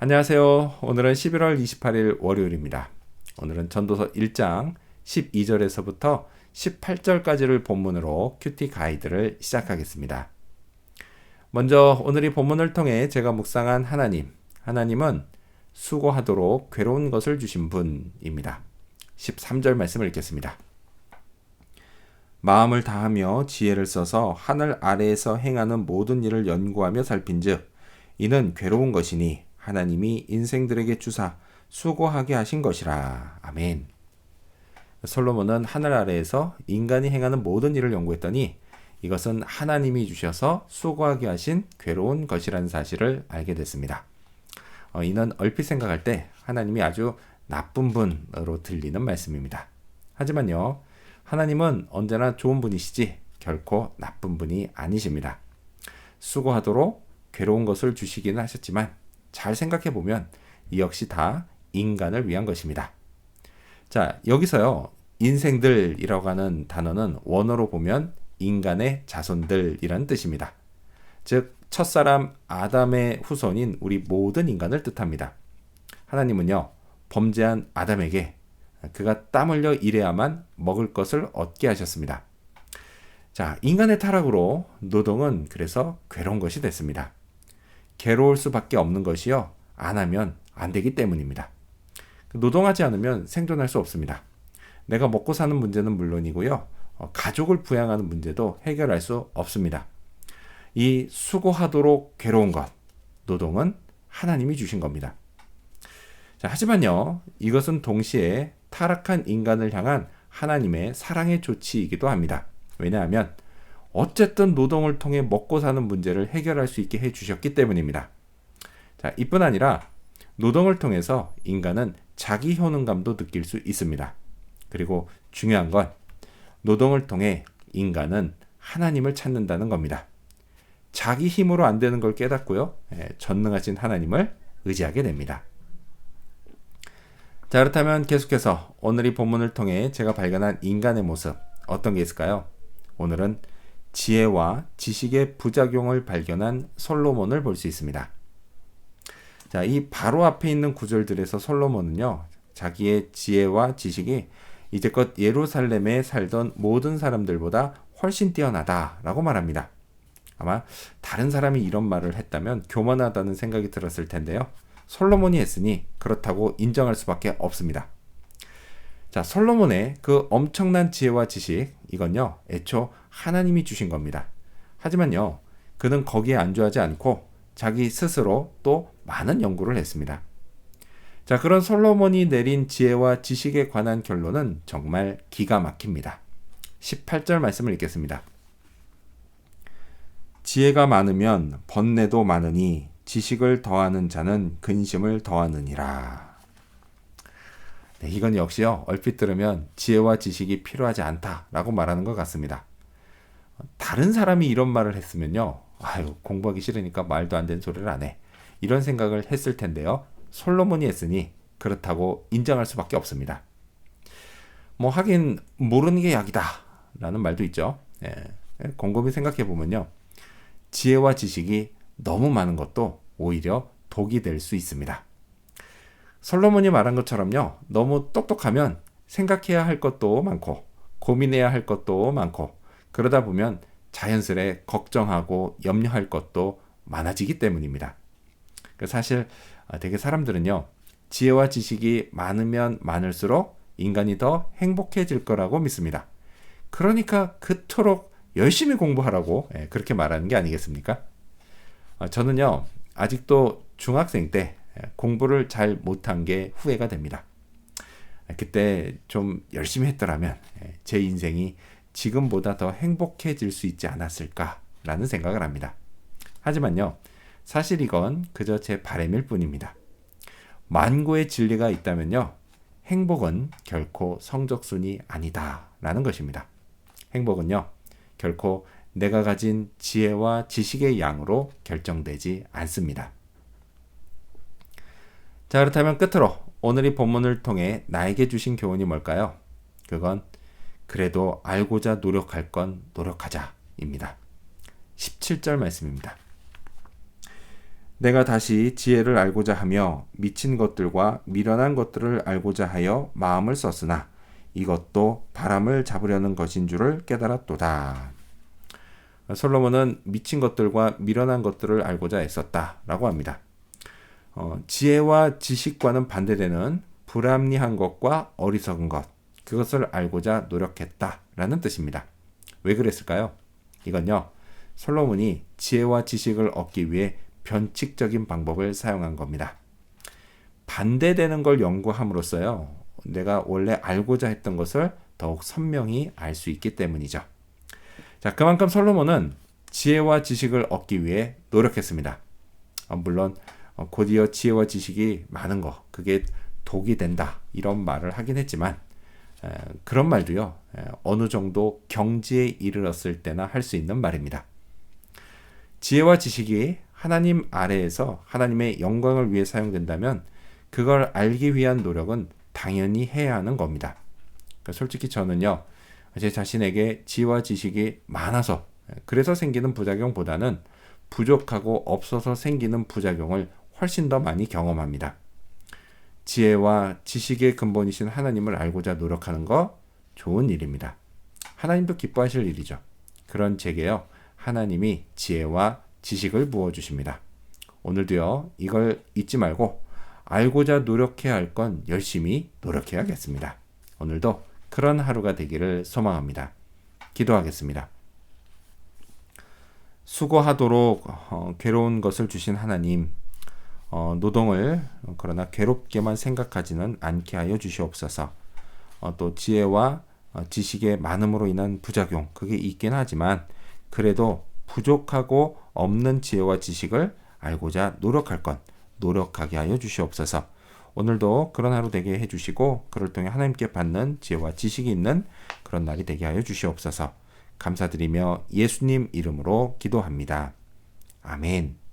안녕하세요. 오늘은 11월 28일 월요일입니다. 오늘은 전도서 1장 12절에서부터 18절까지를 본문으로 큐티 가이드를 시작하겠습니다. 먼저 오늘 이 본문을 통해 제가 묵상한 하나님은 수고하도록 괴로운 것을 주신 분입니다. 13절 말씀을 읽겠습니다. 마음을 다하며 지혜를 써서 하늘 아래에서 행하는 모든 일을 연구하며 살핀즉 이는 괴로운 것이니 하나님이 인생들에게 주사 수고하게 하신 것이라. 아멘. 솔로몬은 하늘 아래에서 인간이 행하는 모든 일을 연구했더니 이것은 하나님이 주셔서 수고하게 하신 괴로운 것이라는 사실을 알게 됐습니다. 이는 얼핏 생각할 때 하나님이 아주 나쁜 분으로 들리는 말씀입니다. 하지만요, 하나님은 언제나 좋은 분이시지 결코 나쁜 분이 아니십니다. 수고하도록 괴로운 것을 주시기는 하셨지만 잘 생각해 보면 이 역시 다 인간을 위한 것입니다. 자, 여기서요, 인생들이라고 하는 단어는 원어로 보면 인간의 자손들이라는 뜻입니다. 즉, 첫사람 아담의 후손인 우리 모든 인간을 뜻합니다. 하나님은요, 범죄한 아담에게 그가 땀 흘려 일해야만 먹을 것을 얻게 하셨습니다. 자, 인간의 타락으로 노동은 그래서 괴로운 것이 됐습니다. 괴로울 수밖에 없는 것이요, 안 하면 안 되기 때문입니다. 노동하지 않으면 생존할 수 없습니다. 내가 먹고 사는 문제는 물론이고요, 가족을 부양하는 문제도 해결할 수 없습니다. 이 수고하도록 괴로운 것, 노동은 하나님이 주신 겁니다. 자, 하지만요, 이것은 동시에 타락한 인간을 향한 하나님의 사랑의 조치이기도 합니다. 왜냐하면 어쨌든 노동을 통해 먹고 사는 문제를 해결할 수 있게 해주셨기 때문입니다. 자, 이뿐 아니라 노동을 통해서 인간은 자기 효능감도 느낄 수 있습니다. 그리고 중요한 건 노동을 통해 인간은 하나님을 찾는다는 겁니다. 자기 힘으로 안 되는 걸 깨닫고요, 전능하신 하나님을 의지하게 됩니다. 자, 그렇다면 계속해서 오늘 이 본문을 통해 제가 발견한 인간의 모습, 어떤 게 있을까요? 오늘은 지혜와 지식의 부작용을 발견한 솔로몬을 볼 수 있습니다. 자, 이 바로 앞에 있는 구절들에서 솔로몬은요, 자기의 지혜와 지식이 이제껏 예루살렘에 살던 모든 사람들보다 훨씬 뛰어나다라고 말합니다. 아마 다른 사람이 이런 말을 했다면 교만하다는 생각이 들었을 텐데요. 솔로몬이 했으니 그렇다고 인정할 수밖에 없습니다. 자, 솔로몬의 그 엄청난 지혜와 지식, 이건요, 애초 하나님이 주신 겁니다. 하지만요, 그는 거기에 안주하지 않고 자기 스스로 또 많은 연구를 했습니다. 자, 그런 솔로몬이 내린 지혜와 지식에 관한 결론은 정말 기가 막힙니다. 18절 말씀을 읽겠습니다. 지혜가 많으면 번뇌도 많으니 지식을 더하는 자는 근심을 더하느니라. 네, 이건 역시요, 얼핏 들으면 지혜와 지식이 필요하지 않다라고 말하는 것 같습니다. 다른 사람이 이런 말을 했으면요, 아유, 공부하기 싫으니까 말도 안 되는 소리를 안 해, 이런 생각을 했을 텐데요, 솔로몬이 했으니 그렇다고 인정할 수밖에 없습니다. 뭐 하긴 모르는 게 약이다 라는 말도 있죠. 곰곰이 생각해 보면요, 지혜와 지식이 너무 많은 것도 오히려 독이 될 수 있습니다. 솔로몬이 말한 것처럼요, 너무 똑똑하면 생각해야 할 것도 많고 고민해야 할 것도 많고 그러다 보면 자연스레 걱정하고 염려할 것도 많아지기 때문입니다. 사실 되게 사람들은요, 지혜와 지식이 많으면 많을수록 인간이 더 행복해질 거라고 믿습니다. 그러니까 그토록 열심히 공부하라고 그렇게 말하는 게 아니겠습니까? 저는요, 아직도 중학생 때 공부를 잘 못한 게 후회가 됩니다. 그때 좀 열심히 했더라면 제 인생이 지금보다 더 행복해질 수 있지 않았을까라는 생각을 합니다. 하지만요, 사실 이건 그저 제 바람일 뿐입니다. 만고의 진리가 있다면요, 행복은 결코 성적순이 아니다라는 것입니다. 행복은요, 결코 내가 가진 지혜와 지식의 양으로 결정되지 않습니다. 자, 그렇다면 끝으로 오늘 이 본문을 통해 나에게 주신 교훈이 뭘까요? 그건 그래도 알고자 노력할 건 노력하자입니다. 17절 말씀입니다. 내가 다시 지혜를 알고자 하며 미친 것들과 미련한 것들을 알고자 하여 마음을 썼으나 이것도 바람을 잡으려는 것인 줄을 깨달았도다. 솔로몬은 미친 것들과 미련한 것들을 알고자 애썼다라고 합니다. 지혜와 지식과는 반대되는 불합리한 것과 어리석은 것, 그것을 알고자 노력했다라는 뜻입니다. 왜 그랬을까요? 이건요, 솔로몬이 지혜와 지식을 얻기 위해 변칙적인 방법을 사용한 겁니다. 반대되는 걸 연구함으로써요, 내가 원래 알고자 했던 것을 더욱 선명히 알 수 있기 때문이죠. 자, 그만큼 솔로몬은 지혜와 지식을 얻기 위해 노력했습니다. 물론 곧이어 지혜와 지식이 많은 거, 그게 독이 된다, 이런 말을 하긴 했지만 그런 말도요, 어느 정도 경지에 이르렀을 때나 할 수 있는 말입니다. 지혜와 지식이 하나님 아래에서 하나님의 영광을 위해 사용된다면 그걸 알기 위한 노력은 당연히 해야 하는 겁니다. 솔직히 저는요, 제 자신에게 지혜와 지식이 많아서 그래서 생기는 부작용보다는 부족하고 없어서 생기는 부작용을 훨씬 더 많이 경험합니다. 지혜와 지식의 근본이신 하나님을 알고자 노력하는 거 좋은 일입니다. 하나님도 기뻐하실 일이죠. 그런 제게요, 하나님이 지혜와 지식을 부어주십니다. 오늘도요, 이걸 잊지 말고 알고자 노력해야 할 건 열심히 노력해야겠습니다. 오늘도 그런 하루가 되기를 소망합니다. 기도하겠습니다. 수고하도록 괴로운 것을 주신 하나님, 노동을 그러나 괴롭게만 생각하지는 않게 하여 주시옵소서. 또 지혜와 지식의 많음으로 인한 부작용, 그게 있긴 하지만 그래도 부족하고 없는 지혜와 지식을 알고자 노력할 건 노력하게 하여 주시옵소서. 오늘도 그런 하루 되게 해주시고 그를 통해 하나님께 받는 지혜와 지식이 있는 그런 날이 되게 하여 주시옵소서. 감사드리며 예수님 이름으로 기도합니다. 아멘.